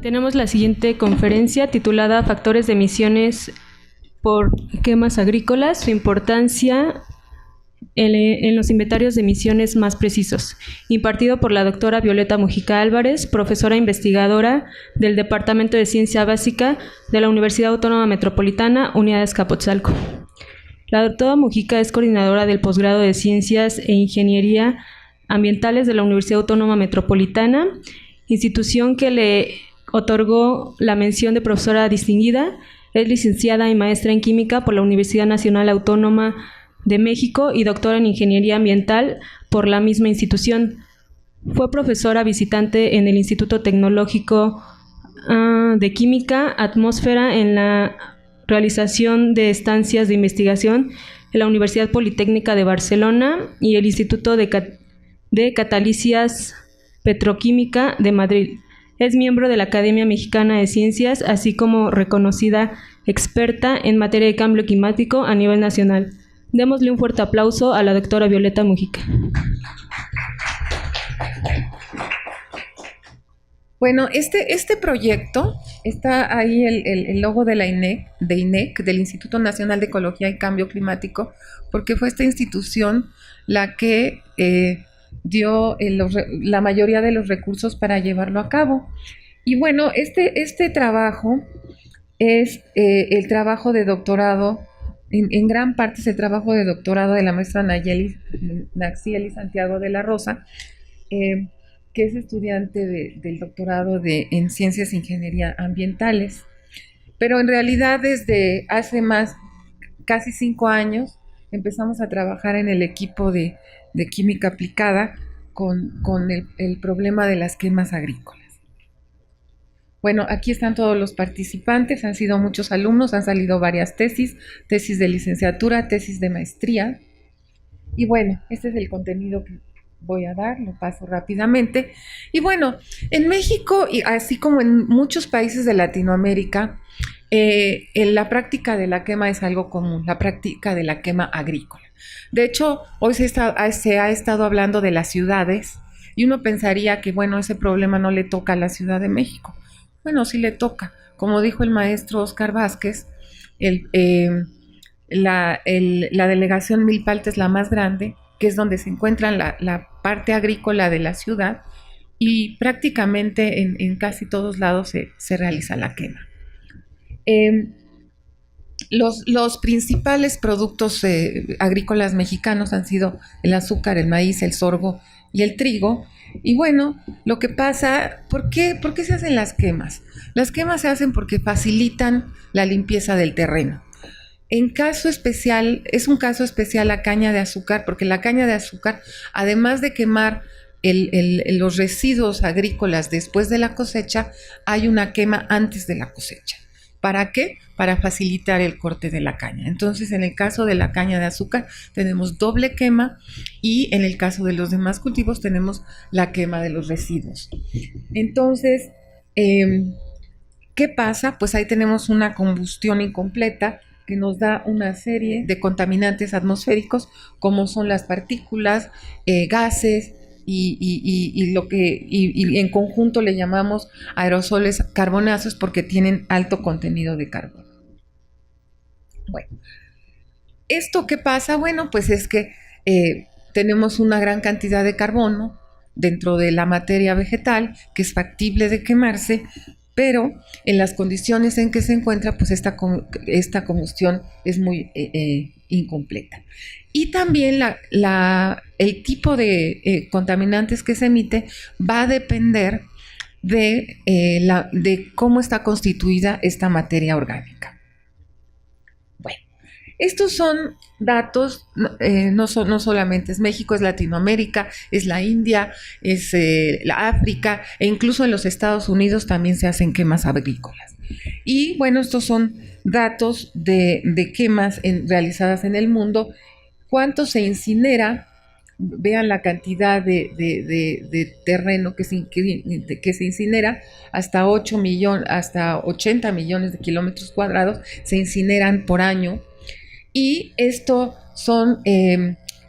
Tenemos la siguiente conferencia titulada Factores de emisiones por quemas agrícolas, su importancia en los inventarios de emisiones más precisos, impartido por la doctora Violeta Mujica Álvarez, profesora investigadora del Departamento de Ciencia Básica de la Universidad Autónoma Metropolitana, Unidad Azcapotzalco. La doctora Mujica es coordinadora del posgrado de Ciencias e Ingeniería Ambientales de la Universidad Autónoma Metropolitana, institución que le otorgó la mención de profesora distinguida. Es licenciada y maestra en Química por la Universidad Nacional Autónoma de México y doctora en Ingeniería Ambiental por la misma institución. Fue profesora visitante en el Instituto Tecnológico de Química, Atmósfera, en la realización de estancias de investigación en la Universidad Politécnica de Barcelona y el Instituto de Catalísis Petroquímica de Madrid. Es miembro de la Academia Mexicana de Ciencias, así como reconocida experta en materia de cambio climático a nivel nacional. Démosle un fuerte aplauso a la doctora Violeta Mujica. Bueno, este proyecto, está ahí el logo de la INEC, del Instituto Nacional de Ecología y Cambio Climático, porque fue esta institución la que dio la mayoría de los recursos para llevarlo a cabo. Y bueno, este trabajo es el trabajo de doctorado, en gran parte es el trabajo de doctorado de la maestra Naxieli Santiago de la Rosa, que es estudiante del doctorado en Ciencias e Ingeniería Ambientales. Pero en realidad desde hace casi 5 años, empezamos a trabajar en el equipo de química aplicada con el problema de las quemas agrícolas. Bueno, aquí están todos los participantes, han sido muchos alumnos, han salido varias tesis de licenciatura, tesis de maestría. Y bueno, este es el contenido que voy a dar, lo paso rápidamente. Y bueno, en México, y así como en muchos países de Latinoamérica, la práctica de la quema es algo común, la práctica de la quema agrícola. De hecho, hoy se ha estado hablando de las ciudades y uno pensaría que, bueno, ese problema no le toca a la Ciudad de México. Bueno, sí le toca. Como dijo el maestro Óscar Vázquez, la delegación Milpalta es la más grande, que es donde se encuentra la parte agrícola de la ciudad, y prácticamente en casi todos lados se realiza la quema. Los principales productos agrícolas mexicanos han sido el azúcar, el maíz, el sorgo y el trigo. Y bueno, lo que pasa, ¿por qué se hacen las quemas? Las quemas se hacen porque facilitan la limpieza del terreno. En caso especial, es un caso especial la caña de azúcar, porque la caña de azúcar, además de quemar los residuos agrícolas después de la cosecha, hay una quema antes de la cosecha. ¿Para qué? Para facilitar el corte de la caña. Entonces, en el caso de la caña de azúcar, tenemos doble quema, y en el caso de los demás cultivos tenemos la quema de los residuos. Entonces, ¿qué pasa? Pues ahí tenemos una combustión incompleta que nos da una serie de contaminantes atmosféricos, como son las partículas, gases, y en conjunto le llamamos aerosoles carbonáceos porque tienen alto contenido de carbono. Bueno, ¿esto qué pasa? Bueno, pues es que tenemos una gran cantidad de carbono dentro de la materia vegetal que es factible de quemarse, pero en las condiciones en que se encuentra, pues esta combustión es muy incompleta. Y también el tipo de contaminantes que se emite va a depender de cómo está constituida esta materia orgánica. Bueno, estos son datos, no solamente es México, es Latinoamérica, es la India, es la África, e incluso en los Estados Unidos también se hacen quemas agrícolas. Y bueno, estos son datos de quemas realizadas en el mundo. ¿Cuánto se incinera? Vean la cantidad de terreno que se incinera, hasta 80 millones de kilómetros cuadrados se incineran por año. Y esto son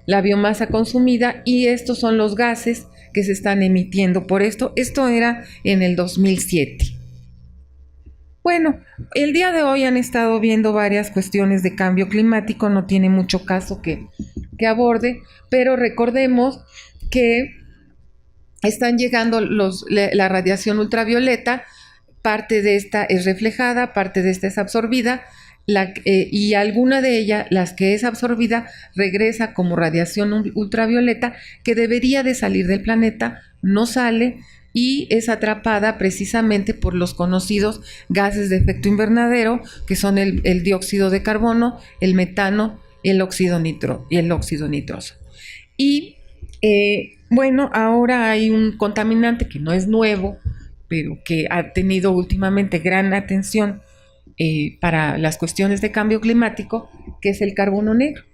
la biomasa consumida, y estos son los gases que se están emitiendo por esto. Esto era en el 2007. Bueno, el día de hoy han estado viendo varias cuestiones de cambio climático, no tiene mucho caso que aborde, pero recordemos que están llegando la radiación ultravioleta, parte de esta es reflejada, parte de esta es absorbida, y alguna de ellas, las que es absorbida, regresa como radiación ultravioleta que debería de salir del planeta, no sale y es atrapada precisamente por los conocidos gases de efecto invernadero, que son el dióxido de carbono, el metano y el óxido nitroso. Y bueno, ahora hay un contaminante que no es nuevo, pero que ha tenido últimamente gran atención para las cuestiones de cambio climático, que es el carbono negro.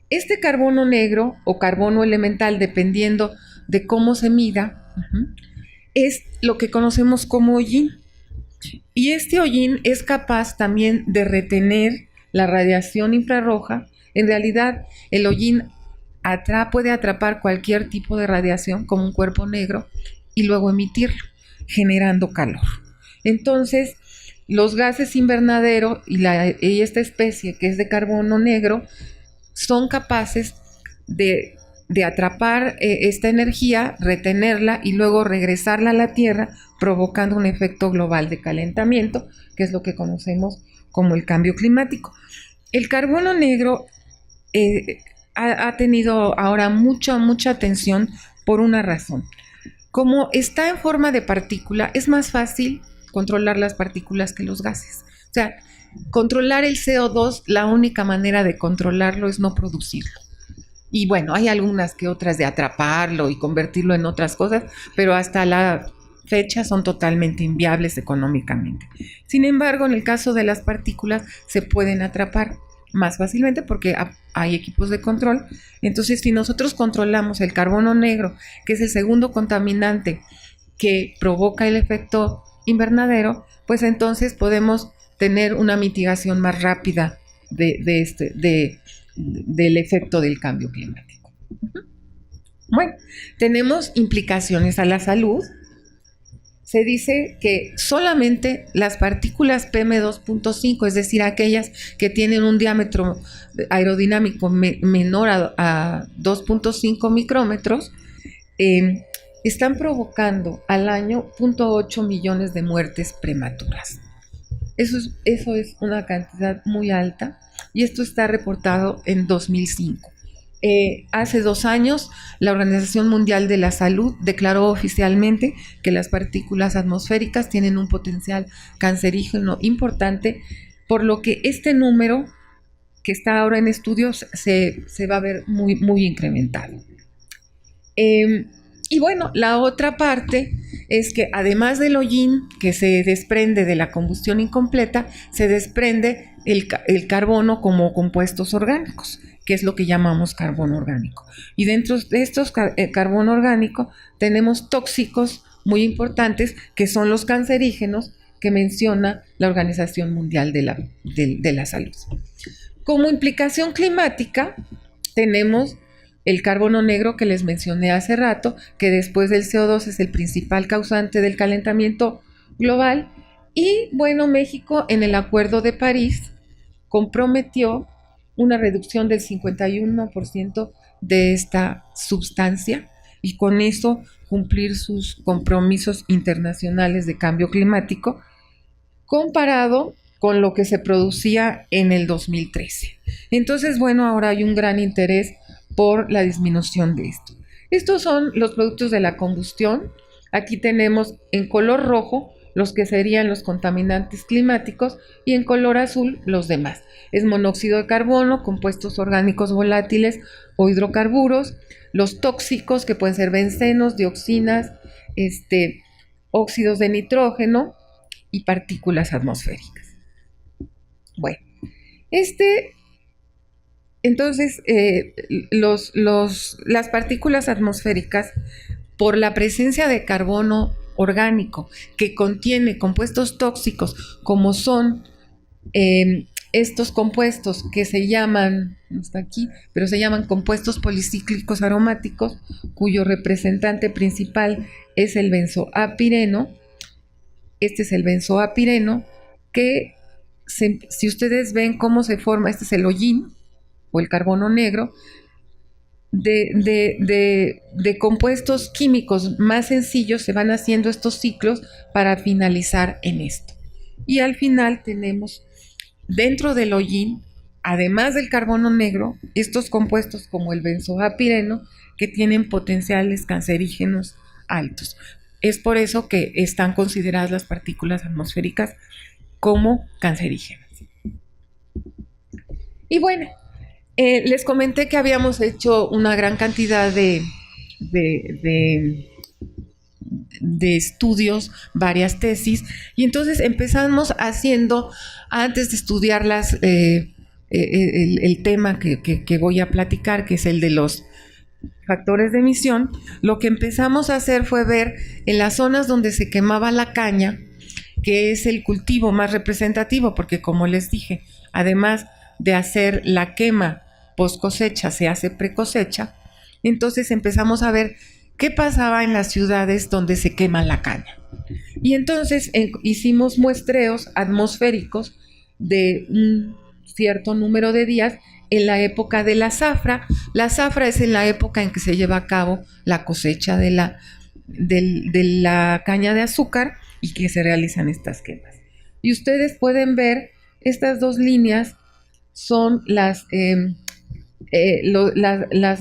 Este carbono negro o carbono elemental, dependiendo de cómo se mida, es lo que conocemos como hollín. Y este hollín es capaz también de retener la radiación infrarroja. En realidad, el hollín puede atrapar cualquier tipo de radiación como un cuerpo negro y luego emitirlo, generando calor. Entonces, los gases invernadero y esta especie que es de carbono negro son capaces de atrapar esta energía, retenerla y luego regresarla a la Tierra, provocando un efecto global de calentamiento, que es lo que conocemos como el cambio climático. El carbono negro ha tenido ahora mucha atención por una razón. Como está en forma de partícula, es más fácil controlar las partículas que los gases. O sea, controlar el CO2, la única manera de controlarlo es no producirlo. Y bueno, hay algunas que otras de atraparlo y convertirlo en otras cosas, pero hasta la fecha son totalmente inviables económicamente. Sin embargo, en el caso de las partículas se pueden atrapar más fácilmente porque hay equipos de control. Entonces, si nosotros controlamos el carbono negro, que es el segundo contaminante que provoca el efecto invernadero, pues entonces podemos tener una mitigación más rápida del efecto del cambio climático. Bueno, tenemos implicaciones a la salud. Se dice que solamente las partículas PM2.5, es decir, aquellas que tienen un diámetro aerodinámico menor a 2.5 micrómetros, están provocando al año 0.8 millones de muertes prematuras. Eso es una cantidad muy alta y esto está reportado en 2005. Hace 2 años, la Organización Mundial de la Salud declaró oficialmente que las partículas atmosféricas tienen un potencial cancerígeno importante, por lo que este número que está ahora en estudios se va a ver muy incrementado. Y bueno, la otra parte es que además del hollín que se desprende de la combustión incompleta, se desprende el carbono como compuestos orgánicos, que es lo que llamamos carbono orgánico. Y dentro de estos carbono orgánico tenemos tóxicos muy importantes, que son los cancerígenos que menciona la Organización Mundial de la Salud. Como implicación climática, tenemos el carbono negro que les mencioné hace rato, que después del CO2 es el principal causante del calentamiento global. Y bueno, México en el Acuerdo de París comprometió una reducción del 51% de esta sustancia y con eso cumplir sus compromisos internacionales de cambio climático, comparado con lo que se producía en el 2013. Entonces, bueno, ahora hay un gran interés por la disminución de esto. Estos son los productos de la combustión. Aquí tenemos en color rojo los que serían los contaminantes climáticos y en color azul los demás. Es monóxido de carbono, compuestos orgánicos volátiles o hidrocarburos, los tóxicos que pueden ser bencenos, dioxinas, óxidos de nitrógeno y partículas atmosféricas. Bueno, entonces las partículas atmosféricas, por la presencia de carbono orgánico que contiene compuestos tóxicos como son estos compuestos que se llaman, no está aquí, pero se llaman compuestos policíclicos aromáticos, cuyo representante principal es el benzoapireno. Este es el benzoapireno, que si ustedes ven cómo se forma, este es el hollín o el carbono negro, de compuestos químicos más sencillos se van haciendo estos ciclos para finalizar en esto. Y al final tenemos dentro del hollín, además del carbono negro, estos compuestos como el benzoapireno que tienen potenciales cancerígenos altos. Es por eso que están consideradas las partículas atmosféricas como cancerígenas. Y bueno, les comenté que habíamos hecho una gran cantidad de estudios, varias tesis, y entonces empezamos haciendo, antes de estudiarlas, el tema que voy a platicar, que es el de los factores de emisión, lo que empezamos a hacer fue ver en las zonas donde se quemaba la caña, que es el cultivo más representativo, porque como les dije, además de hacer la quema post cosecha, se hace pre cosecha. Entonces empezamos a ver qué pasaba en las ciudades donde se quema la caña. Y entonces hicimos muestreos atmosféricos de un cierto número de días en la época de la zafra. La zafra es en la época en que se lleva a cabo la cosecha de la caña de azúcar y que se realizan estas quemas. Y ustedes pueden ver, estas dos líneas son las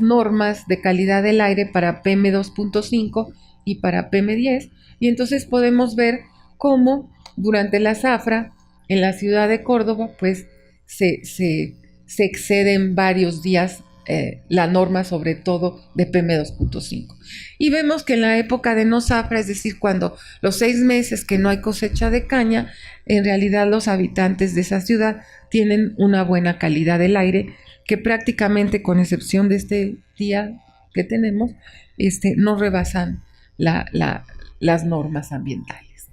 normas de calidad del aire para PM2.5 y para PM10, y entonces podemos ver cómo durante la zafra en la ciudad de Córdoba pues se exceden varios días la norma, sobre todo de PM2.5, y vemos que en la época de no zafra, es decir, cuando los 6 meses que no hay cosecha de caña, en realidad los habitantes de esa ciudad tienen una buena calidad del aire, que prácticamente, con excepción de este día que tenemos, no rebasan las normas ambientales.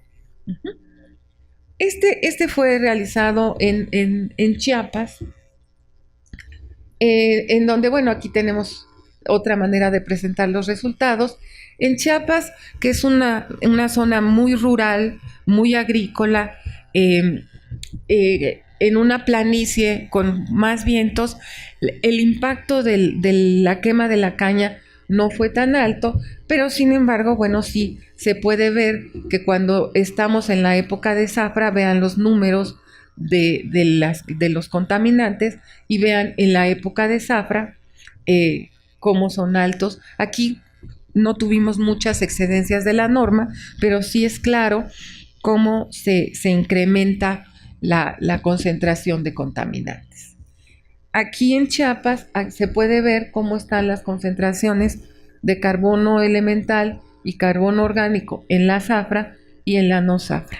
Este fue realizado en Chiapas, en donde, bueno, aquí tenemos otra manera de presentar los resultados. En Chiapas, que es una zona muy rural, muy agrícola, en una planicie con más vientos, el impacto de la quema de la caña no fue tan alto, pero sin embargo, bueno, sí se puede ver que cuando estamos en la época de zafra, vean los números de los contaminantes y vean en la época de zafra cómo son altos. Aquí no tuvimos muchas excedencias de la norma, pero sí es claro cómo se incrementa la concentración de contaminantes. Aquí en Chiapas se puede ver cómo están las concentraciones de carbono elemental y carbono orgánico en la zafra y en la no zafra.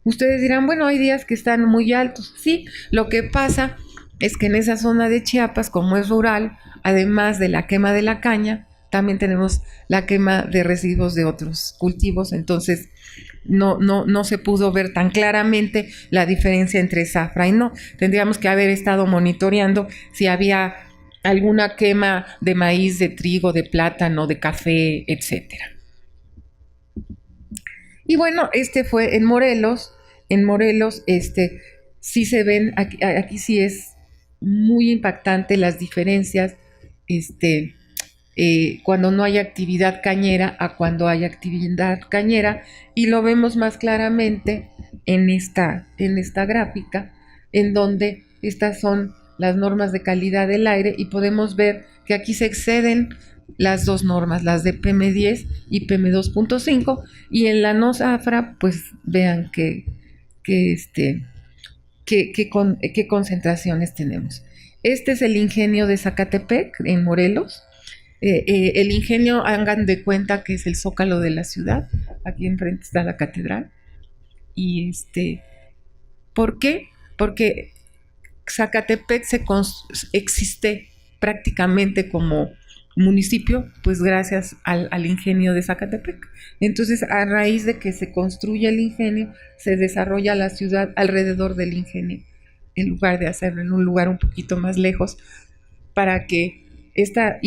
Ustedes dirán, bueno, hay días que están muy altos. Sí, lo que pasa es que en esa zona de Chiapas, como es rural, además de la quema de la caña, también tenemos la quema de residuos de otros cultivos, entonces no se pudo ver tan claramente la diferencia entre zafra y no. Tendríamos que haber estado monitoreando si había alguna quema de maíz, de trigo, de plátano, de café, etcétera. Y bueno, fue en Morelos. En Morelos, sí se ven, aquí sí es muy impactante las diferencias, cuando no hay actividad cañera a cuando hay actividad cañera, y lo vemos más claramente en esta gráfica, en donde estas son las normas de calidad del aire, y podemos ver que aquí se exceden las dos normas, las de PM10 y PM2.5, y en la no zafra, pues vean qué concentraciones tenemos. Este es el ingenio de Zacatepec, en Morelos. El ingenio, hagan de cuenta que es el zócalo de la ciudad. Aquí enfrente está la catedral. Y ¿por qué? Porque Zacatepec existe prácticamente como municipio, pues gracias al ingenio de Zacatepec. Entonces, a raíz de que se construye el ingenio, se desarrolla la ciudad alrededor del ingenio, en lugar de hacerlo en un lugar un poquito más lejos, para que esta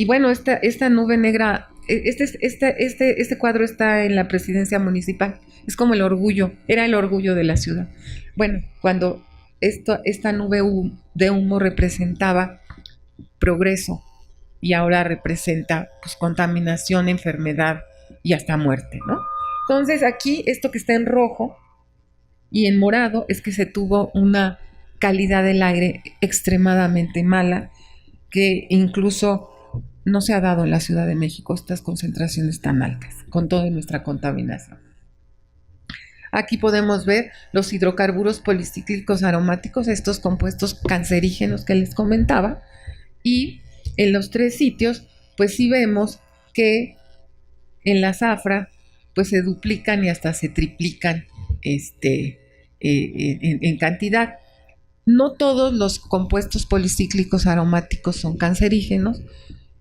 nube negra, este cuadro está en la presidencia municipal, Es como el orgullo, era el orgullo de la ciudad. Bueno, cuando esta nube de humo representaba progreso y ahora representa pues contaminación, enfermedad y hasta muerte, ¿no? Entonces aquí esto que está en rojo y en morado es que se tuvo una calidad del aire extremadamente mala, que incluso no se ha dado en la Ciudad de México estas concentraciones tan altas, con toda nuestra contaminación. Aquí podemos ver los hidrocarburos policíclicos aromáticos, estos compuestos cancerígenos que les comentaba, y en los 3 sitios, pues sí vemos que en la zafra, pues se duplican y hasta se triplican en cantidad. No todos los compuestos policíclicos aromáticos son cancerígenos.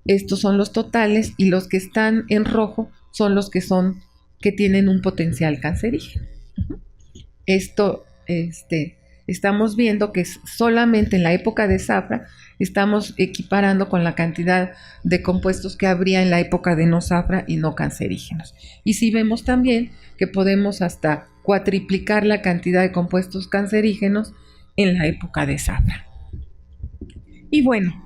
Estos son los totales y los que están en rojo son los que tienen un potencial cancerígeno. Esto, estamos viendo que solamente en la época de zafra estamos equiparando con la cantidad de compuestos que habría en la época de no zafra y no cancerígenos. Y sí vemos también que podemos hasta cuatriplicar la cantidad de compuestos cancerígenos en la época de zafra. Y bueno,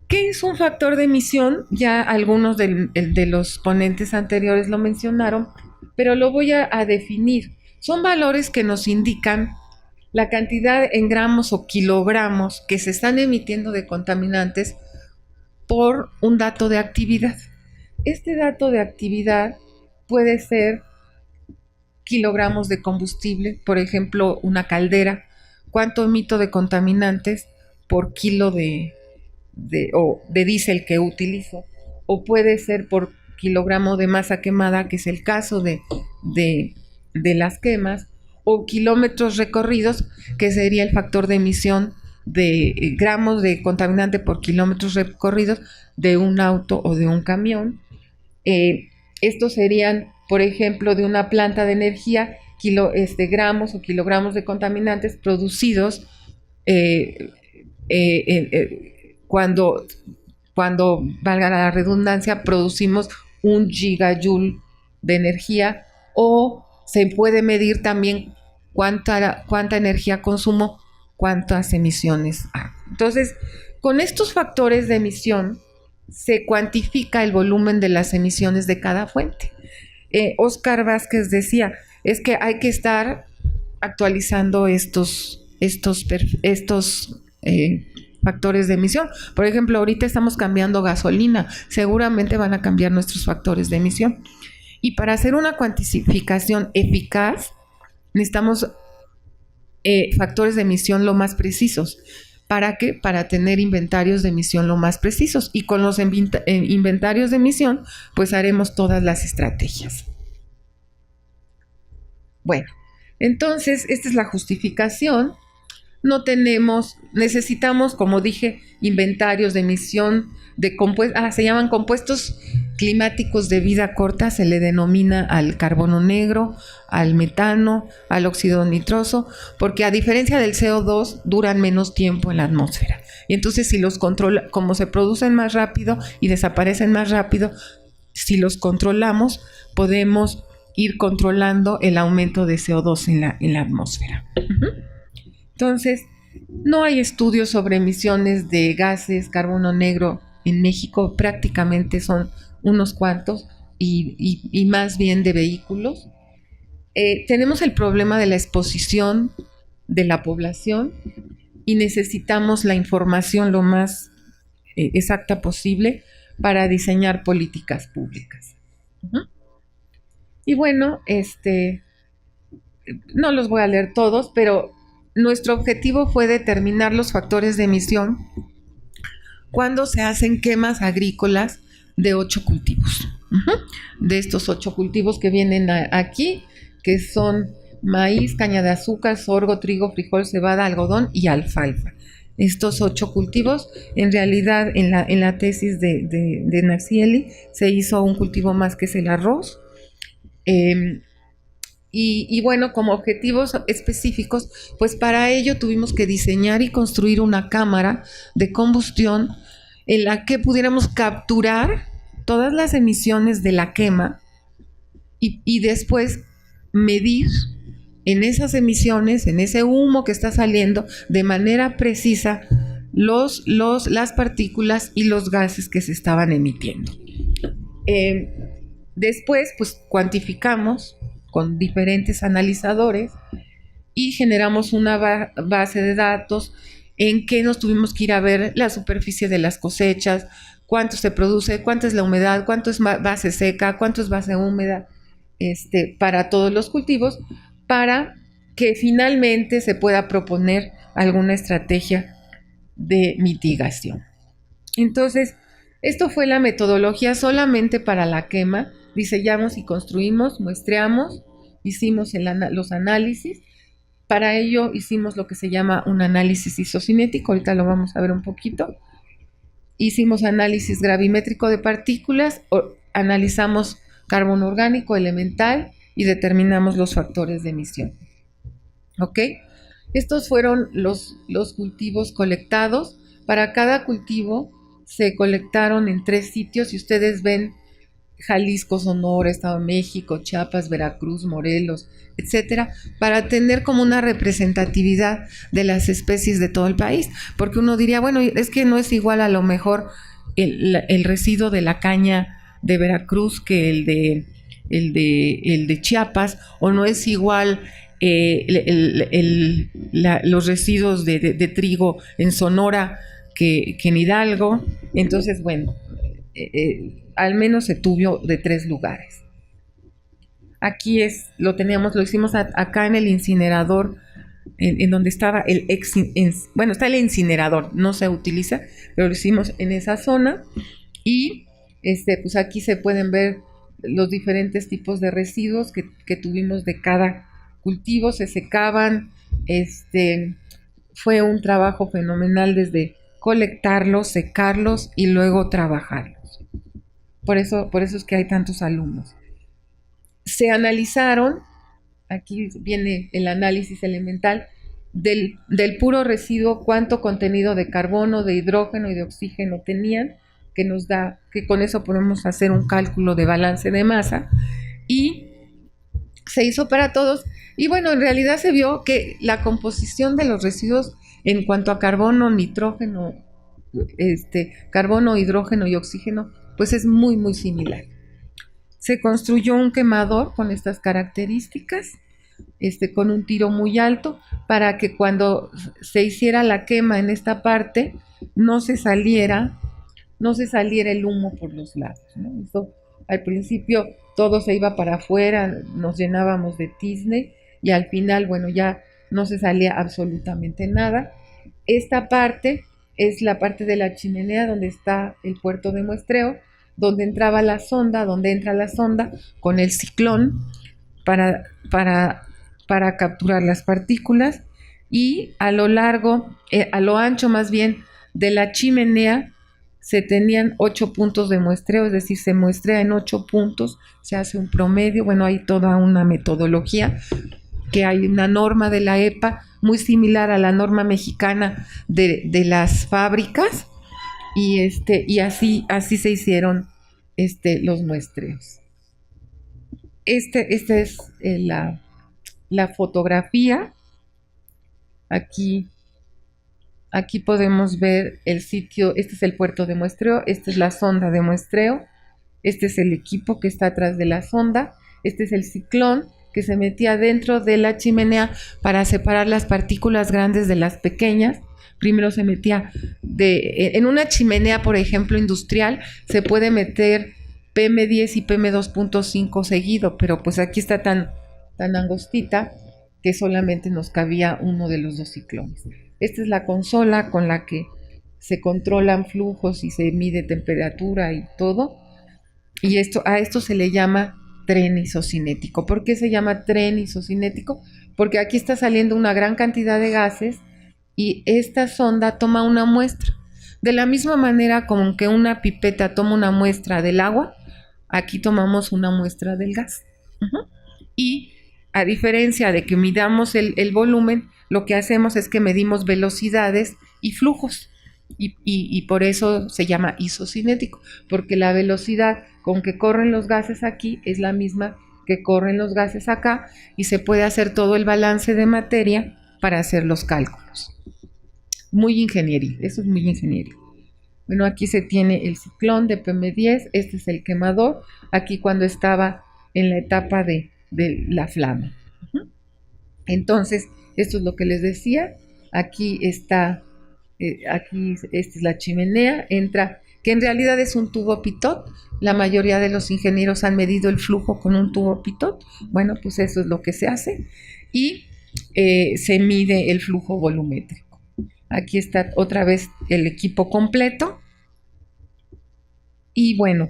¿qué es un factor de emisión? Ya algunos de los ponentes anteriores lo mencionaron, pero lo voy a definir. Son valores que nos indican la cantidad en gramos o kilogramos que se están emitiendo de contaminantes por un dato de actividad. Este dato de actividad puede ser kilogramos de combustible, por ejemplo, una caldera, cuánto emito de contaminantes por kilo de diésel que utilizo, o puede ser por kilogramo de masa quemada, que es el caso de las quemas, o kilómetros recorridos, que sería el factor de emisión de gramos de contaminante por kilómetros recorridos de un auto o de un camión. Estos serían, por ejemplo, de una planta de energía, gramos o kilogramos de contaminantes producidos cuando, valga la redundancia, producimos 1 gigajoule de energía, o se puede medir también cuánta energía consumo, cuántas emisiones hay. Entonces, con estos factores de emisión se cuantifica el volumen de las emisiones de cada fuente. Óscar Vázquez decía, es que hay que estar actualizando estos factores de emisión. Por ejemplo, ahorita estamos cambiando gasolina, seguramente van a cambiar nuestros factores de emisión. Y para hacer una cuantificación eficaz, necesitamos factores de emisión lo más precisos. ¿Para qué? Para tener inventarios de emisión lo más precisos. Y con los inventarios de emisión, pues haremos todas las estrategias. Bueno, entonces, esta es la justificación. Necesitamos, como dije, inventarios de emisión de compuestos, se llaman compuestos climáticos de vida corta, se le denomina al carbono negro, al metano, al óxido nitroso, porque a diferencia del CO2 duran menos tiempo en la atmósfera. Y entonces si los como se producen más rápido y desaparecen más rápido, si los controlamos, podemos ir controlando el aumento de CO2 en la atmósfera. Entonces, no hay estudios sobre emisiones de gases, carbono negro en México, prácticamente son unos cuantos y más bien de vehículos. Tenemos el problema de la exposición de la población y necesitamos la información lo más exacta posible para diseñar políticas públicas. Y bueno, no los voy a leer todos, pero nuestro objetivo fue determinar los factores de emisión cuando se hacen quemas agrícolas de 8 cultivos. De estos 8 cultivos que vienen aquí, que son maíz, caña de azúcar, sorgo, trigo, frijol, cebada, algodón y alfalfa. Estos 8 cultivos, en realidad en la tesis de Naxieli se hizo un cultivo más, que es el arroz. Y bueno, como objetivos específicos, pues para ello tuvimos que diseñar y construir una cámara de combustión en la que pudiéramos capturar todas las emisiones de la quema y después medir en esas emisiones, en ese humo que está saliendo, de manera precisa las partículas y los gases que se estaban emitiendo. Después, pues cuantificamos con diferentes analizadores y generamos una base de datos en que nos tuvimos que ir a ver la superficie de las cosechas, cuánto se produce, cuánto es la humedad, cuánto es base seca, cuánto es base húmeda, para todos los cultivos, para que finalmente se pueda proponer alguna estrategia de mitigación. Entonces, esto fue la metodología solamente para la quema. Diseñamos y construimos, muestreamos, hicimos los análisis. Para ello hicimos lo que se llama un análisis isocinético, ahorita lo vamos a ver un poquito. Hicimos análisis gravimétrico de partículas, analizamos carbono orgánico elemental y determinamos los factores de emisión. ¿Ok? Estos fueron los cultivos colectados. Para cada cultivo se colectaron en 3 sitios. Y ustedes ven Jalisco, Sonora, Estado de México, Chiapas, Veracruz, Morelos, etcétera, para tener como una representatividad de las especies de todo el país. Porque uno diría, bueno, es que no es igual a lo mejor el residuo de la caña de Veracruz que el de Chiapas, o no es igual los residuos de trigo en Sonora que en Hidalgo. Entonces, bueno, al menos se tuvo de 3 lugares. Aquí lo hicimos acá en el incinerador, en donde estaba está el incinerador, no se utiliza, pero lo hicimos en esa zona. Y pues aquí se pueden ver los diferentes tipos de residuos que tuvimos de cada cultivo. Se secaban. Fue un trabajo fenomenal desde colectarlos, secarlos y luego trabajarlos. Por eso es que hay tantos alumnos. Se analizaron, aquí viene el análisis elemental, del puro residuo, cuánto contenido de carbono, de hidrógeno y de oxígeno tenían, que nos da, que con eso podemos hacer un cálculo de balance de masa, y se hizo para todos. Y bueno, en realidad se vio que la composición de los residuos en cuanto a carbono, nitrógeno, carbono, hidrógeno y oxígeno, pues es muy, muy similar. Se construyó un quemador con estas características, con un tiro muy alto, para que cuando se hiciera la quema en esta parte, no se saliera el humo por los lados, ¿no? Eso, al principio todo se iba para afuera, nos llenábamos de tizne, y al final, bueno, ya no se salía absolutamente nada. Esta parte es la parte de la chimenea donde está el puerto de muestreo, donde entra la sonda con el ciclón para capturar las partículas. Y a lo ancho más bien de la chimenea se tenían 8 puntos de muestreo, es decir, se muestrea en 8 puntos, se hace un promedio. Bueno, hay toda una metodología, que hay una norma de la EPA muy similar a la norma mexicana de las fábricas, y así se hicieron los muestreos. Esta es la fotografía. Aquí podemos ver el sitio. Este es el puerto de muestreo, esta es la sonda de muestreo, este es el equipo que está atrás de la sonda, este es el ciclón que se metía dentro de la chimenea para separar las partículas grandes de las pequeñas. Primero se metía en una chimenea, por ejemplo, industrial, se puede meter PM10 y PM2.5 seguido, pero pues aquí está tan angostita que solamente nos cabía uno de los 2 ciclones. Esta es la consola con la que se controlan flujos y se mide temperatura y todo. Y a esto se le llama tren isocinético. ¿Por qué se llama tren isocinético? Porque aquí está saliendo una gran cantidad de gases y esta sonda toma una muestra. De la misma manera como que una pipeta toma una muestra del agua, aquí tomamos una muestra del gas. Y a diferencia de que midamos el volumen, lo que hacemos es que medimos velocidades y flujos. Y por eso se llama isocinético, porque la velocidad con que corren los gases aquí es la misma que corren los gases acá y se puede hacer todo el balance de materia para hacer los cálculos. Muy ingenieril, eso es muy ingenieril. Bueno, aquí se tiene el ciclón de PM10, este es el quemador, aquí cuando estaba en la etapa de la flama. Entonces, esto es lo que les decía, aquí está, esta es la chimenea, entra, que en realidad es un tubo pitot, la mayoría de los ingenieros han medido el flujo con un tubo pitot, bueno, pues eso es lo que se hace, y se mide el flujo volumétrico. Aquí está otra vez el equipo completo. Y bueno,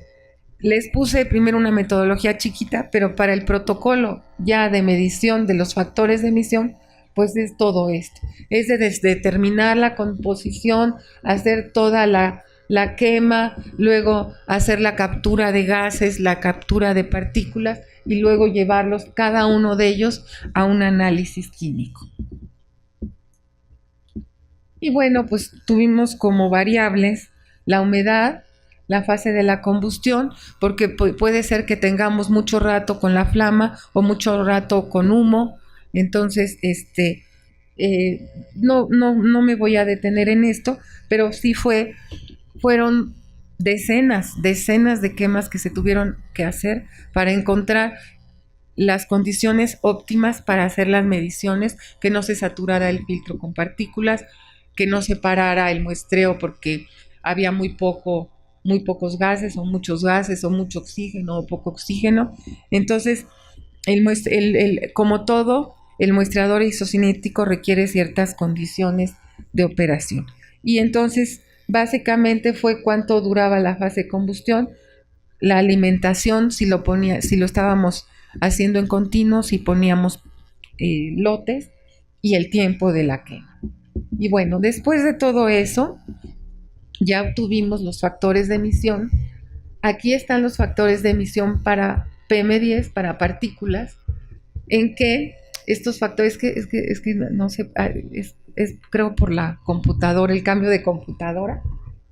les puse primero una metodología chiquita, pero para el protocolo ya de medición de los factores de emisión, pues es todo esto. Es de determinar la composición, hacer toda la quema, luego hacer la captura de gases, la captura de partículas y luego llevarlos, cada uno de ellos, a un análisis químico. Y bueno, pues tuvimos como variables la humedad, la fase de la combustión, porque puede ser que tengamos mucho rato con la flama o mucho rato con humo. Entonces, no me voy a detener en esto, pero sí fueron decenas de quemas que se tuvieron que hacer para encontrar las condiciones óptimas para hacer las mediciones, que no se saturara el filtro con partículas, que no se parara el muestreo porque había muy pocos gases o muchos gases o mucho oxígeno o poco oxígeno. Entonces, como todo, el muestreador isocinético requiere ciertas condiciones de operación. Y entonces, básicamente fue cuánto duraba la fase de combustión, la alimentación, si lo estábamos haciendo en continuo, si poníamos lotes, y el tiempo de la quema. Y bueno, después de todo eso, ya obtuvimos los factores de emisión. Aquí están los factores de emisión para PM10, para partículas, en que estos factores, es que no sé, es creo por la computadora, el cambio de computadora.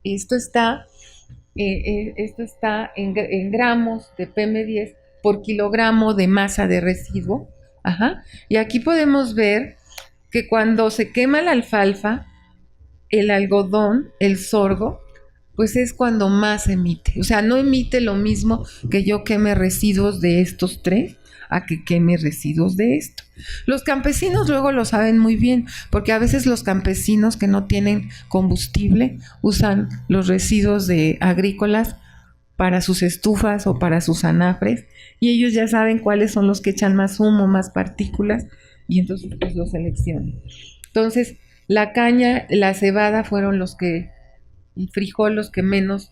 Esto está en gramos de PM10 por kilogramo de masa de residuo. Ajá. Y aquí podemos ver que cuando se quema la alfalfa, el algodón, el sorgo, pues es cuando más emite. O sea, no emite lo mismo que yo queme residuos de estos tres a que queme residuos de esto. Los campesinos luego lo saben muy bien, porque a veces los campesinos que no tienen combustible usan los residuos agrícolas para sus estufas o para sus anafres, y ellos ya saben cuáles son los que echan más humo, más partículas, y entonces pues los seleccionan. Entonces, la caña, la cebada fueron el frijol los que menos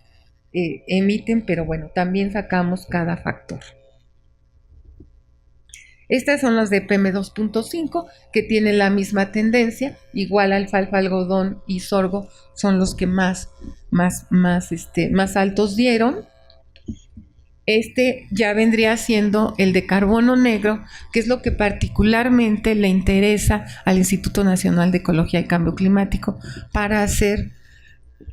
emiten, pero bueno, también sacamos cada factor. Estas son las de PM2.5, que tienen la misma tendencia, igual alfalfa, algodón y sorgo son los que más altos dieron. Este ya vendría siendo el de carbono negro, que es lo que particularmente le interesa al Instituto Nacional de Ecología y Cambio Climático para hacer.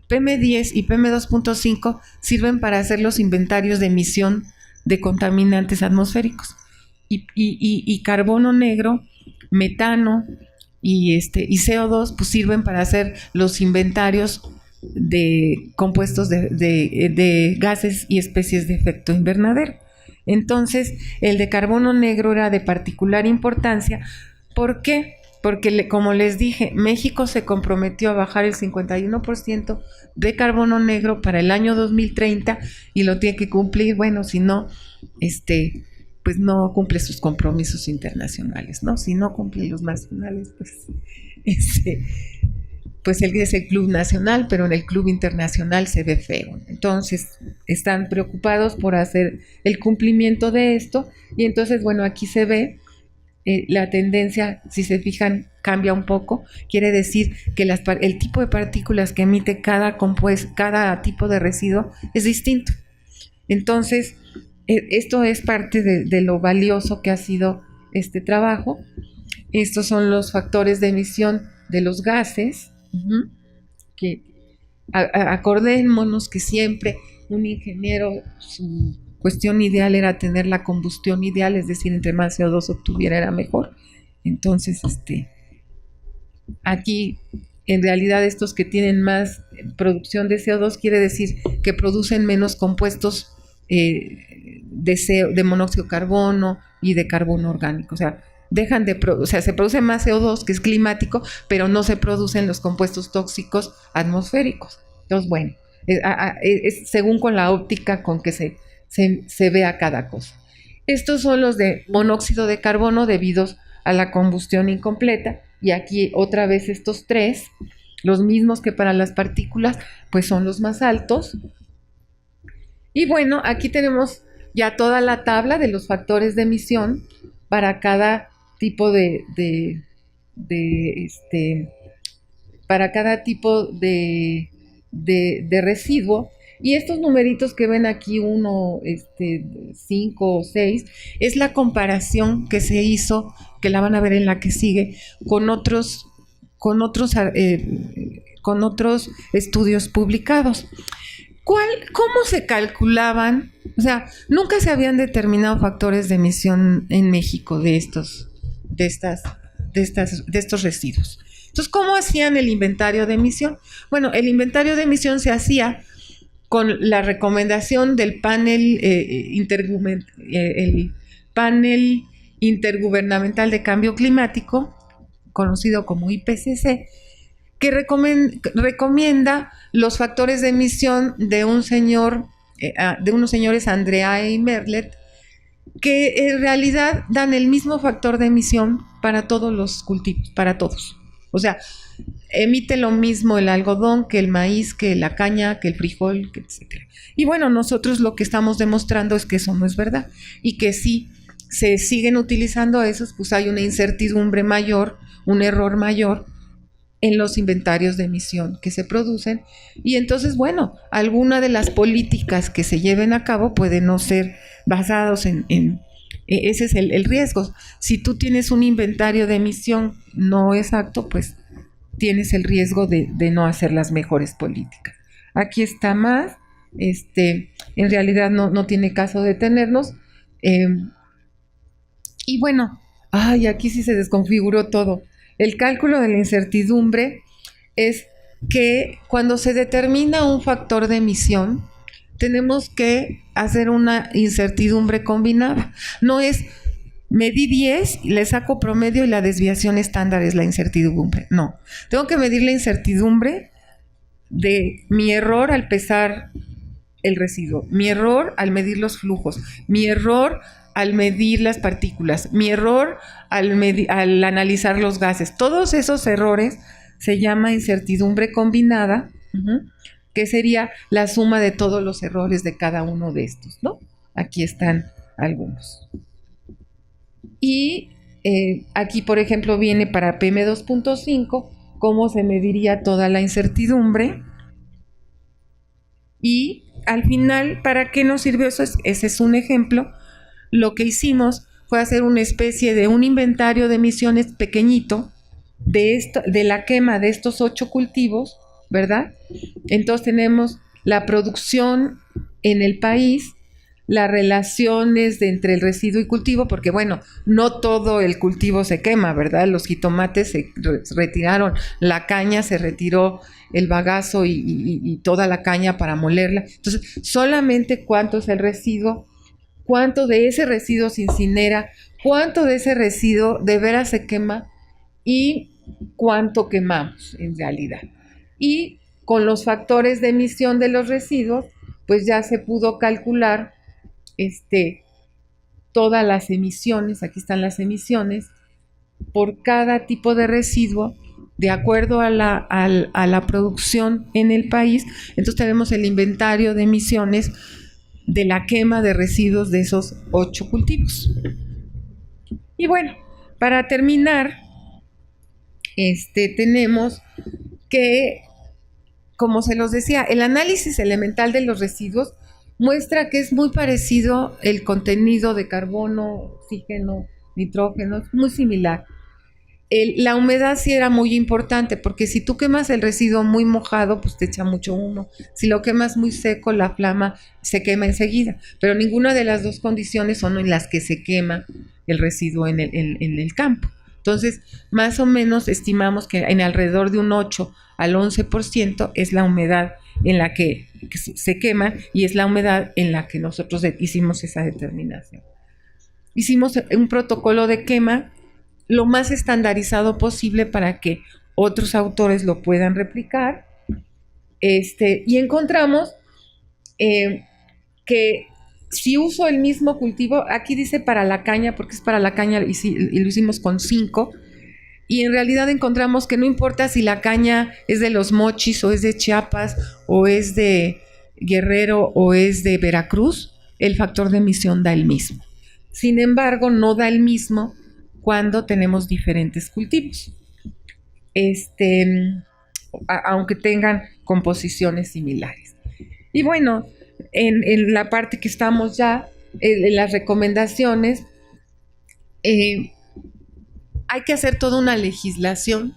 PM10 y PM2.5 sirven para hacer los inventarios de emisión de contaminantes atmosféricos. Y carbono negro, metano y CO2 pues sirven para hacer los inventarios de compuestos de gases y especies de efecto invernadero. Entonces, el de carbono negro era de particular importancia. ¿Por qué? Porque, como les dije, México se comprometió a bajar el 51% de carbono negro para el año 2030 y lo tiene que cumplir. Bueno, si no, pues no cumple sus compromisos internacionales, ¿no? Si no cumple los nacionales, pues él es el club nacional, pero en el club internacional se ve feo. Entonces, están preocupados por hacer el cumplimiento de esto, y entonces, bueno, aquí se ve la tendencia, si se fijan, cambia un poco. Quiere decir que el tipo de partículas que emite cada tipo de residuo es distinto. Entonces, esto es parte de lo valioso que ha sido este trabajo. Estos son los factores de emisión de los gases, que acordémonos que siempre un ingeniero, cuestión ideal era tener la combustión ideal, es decir, entre más CO2 obtuviera era mejor. Entonces, aquí en realidad estos que tienen más producción de CO2 quiere decir que producen menos compuestos de monóxido de carbono y de carbono orgánico. O sea, se produce más CO2, que es climático, pero no se producen los compuestos tóxicos atmosféricos. Entonces, bueno, es según con la óptica con que se vea cada cosa. Estos son los de monóxido de carbono debidos a la combustión incompleta, y aquí otra vez estos tres, los mismos que para las partículas, pues son los más altos. Y bueno, aquí tenemos ya toda la tabla de los factores de emisión para cada tipo para cada tipo de residuo. Y estos numeritos que ven aquí, 1, 5 o 6, es la comparación que se hizo, que la van a ver en la que sigue, con otros estudios publicados. ¿Cómo se calculaban? O sea, nunca se habían determinado factores de emisión en México de estos residuos. Entonces, ¿cómo hacían el inventario de emisión? Bueno, el inventario de emisión se hacía con la recomendación del panel intergubernamental de cambio climático, conocido como IPCC, que recomienda los factores de emisión de unos señores Andrea y Merlet, que en realidad dan el mismo factor de emisión para todos los cultivos, para todos. O sea, emite lo mismo el algodón que el maíz, que la caña, que el frijol, etc. Y bueno, nosotros lo que estamos demostrando es que eso no es verdad, y que si se siguen utilizando esos, pues hay una incertidumbre mayor, un error mayor en los inventarios de emisión que se producen. Y entonces, bueno, alguna de las políticas que se lleven a cabo puede no ser basados en ese es el riesgo. Si tú tienes un inventario de emisión no exacto, pues tienes el riesgo de no hacer las mejores políticas. Aquí está más, en realidad no tiene caso detenernos. Y bueno, aquí sí se desconfiguró todo. El cálculo de la incertidumbre es que cuando se determina un factor de emisión, tenemos que hacer una incertidumbre combinada. No es medí 10, le saco promedio y la desviación estándar es la incertidumbre. No, tengo que medir la incertidumbre de mi error al pesar el residuo, mi error al medir los flujos, mi error al medir las partículas, mi error al analizar los gases. Todos esos errores se llama incertidumbre combinada, que sería la suma de todos los errores de cada uno de estos, ¿no? Aquí están algunos. Y aquí, por ejemplo, viene para PM2.5 cómo se mediría toda la incertidumbre. Y al final, ¿para qué nos sirvió eso? Ese es un ejemplo. Lo que hicimos fue hacer una especie de un inventario de emisiones pequeñito de la quema de estos 8 cultivos, ¿verdad? Entonces tenemos la producción en el país, las relaciones entre el residuo y cultivo, porque bueno, no todo el cultivo se quema, ¿verdad? Los jitomates se retiraron, la caña se retiró el bagazo y toda la caña para molerla. Entonces, solamente cuánto es el residuo, cuánto de ese residuo se incinera, cuánto de ese residuo de veras se quema y cuánto quemamos en realidad. Y con los factores de emisión de los residuos, pues ya se pudo calcular todas las emisiones, aquí están las emisiones, por cada tipo de residuo, de acuerdo a la producción en el país. Entonces tenemos el inventario de emisiones de la quema de residuos de esos 8 cultivos. Y bueno, para terminar, tenemos que, como se los decía, el análisis elemental de los residuos muestra que es muy parecido el contenido de carbono, oxígeno, nitrógeno, es muy similar. La humedad sí era muy importante, porque si tú quemas el residuo muy mojado, pues te echa mucho humo. Si lo quemas muy seco, la flama se quema enseguida. Pero ninguna de las dos condiciones son en las que se quema el residuo en el campo. Entonces, más o menos estimamos que en alrededor de un 8 al 11% es la humedad en la que se quema, y es la humedad en la que nosotros hicimos esa determinación. Hicimos un protocolo de quema lo más estandarizado posible para que otros autores lo puedan replicar. Y encontramos que si uso el mismo cultivo, aquí dice para la caña, porque es para la caña y lo hicimos con 5, y en realidad encontramos que no importa si la caña es de Los Mochis, o es de Chiapas, o es de Guerrero, o es de Veracruz, el factor de emisión da el mismo. Sin embargo, no da el mismo cuando tenemos diferentes cultivos, aunque tengan composiciones similares. Y bueno, en la parte que estamos ya, en las recomendaciones, hay que hacer toda una legislación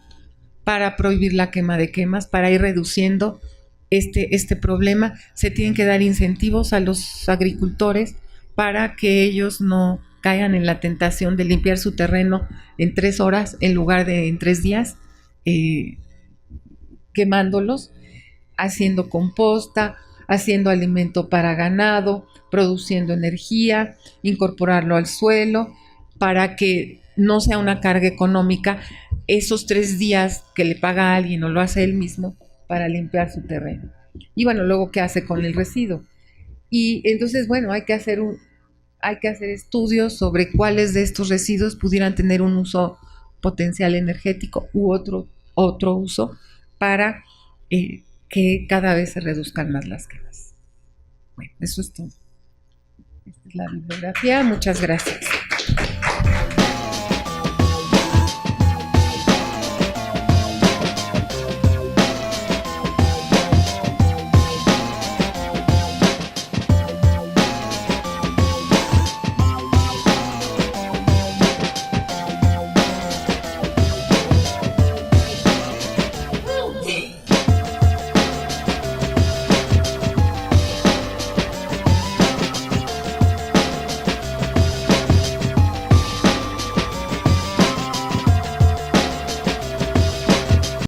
para prohibir la quema de quemas, para ir reduciendo este problema. Se tienen que dar incentivos a los agricultores para que ellos no caigan en la tentación de limpiar su terreno en 3 horas en lugar de en 3 días, quemándolos, haciendo composta, haciendo alimento para ganado, produciendo energía, incorporarlo al suelo, para que no sea una carga económica esos 3 días que le paga a alguien o lo hace él mismo para limpiar su terreno. Y bueno, luego, ¿qué hace con el residuo? Y entonces, bueno, hay que hacer estudios sobre cuáles de estos residuos pudieran tener un uso potencial energético u otro uso para que cada vez se reduzcan más las quemas. Bueno, eso es todo. Esta es la bibliografía. Muchas gracias.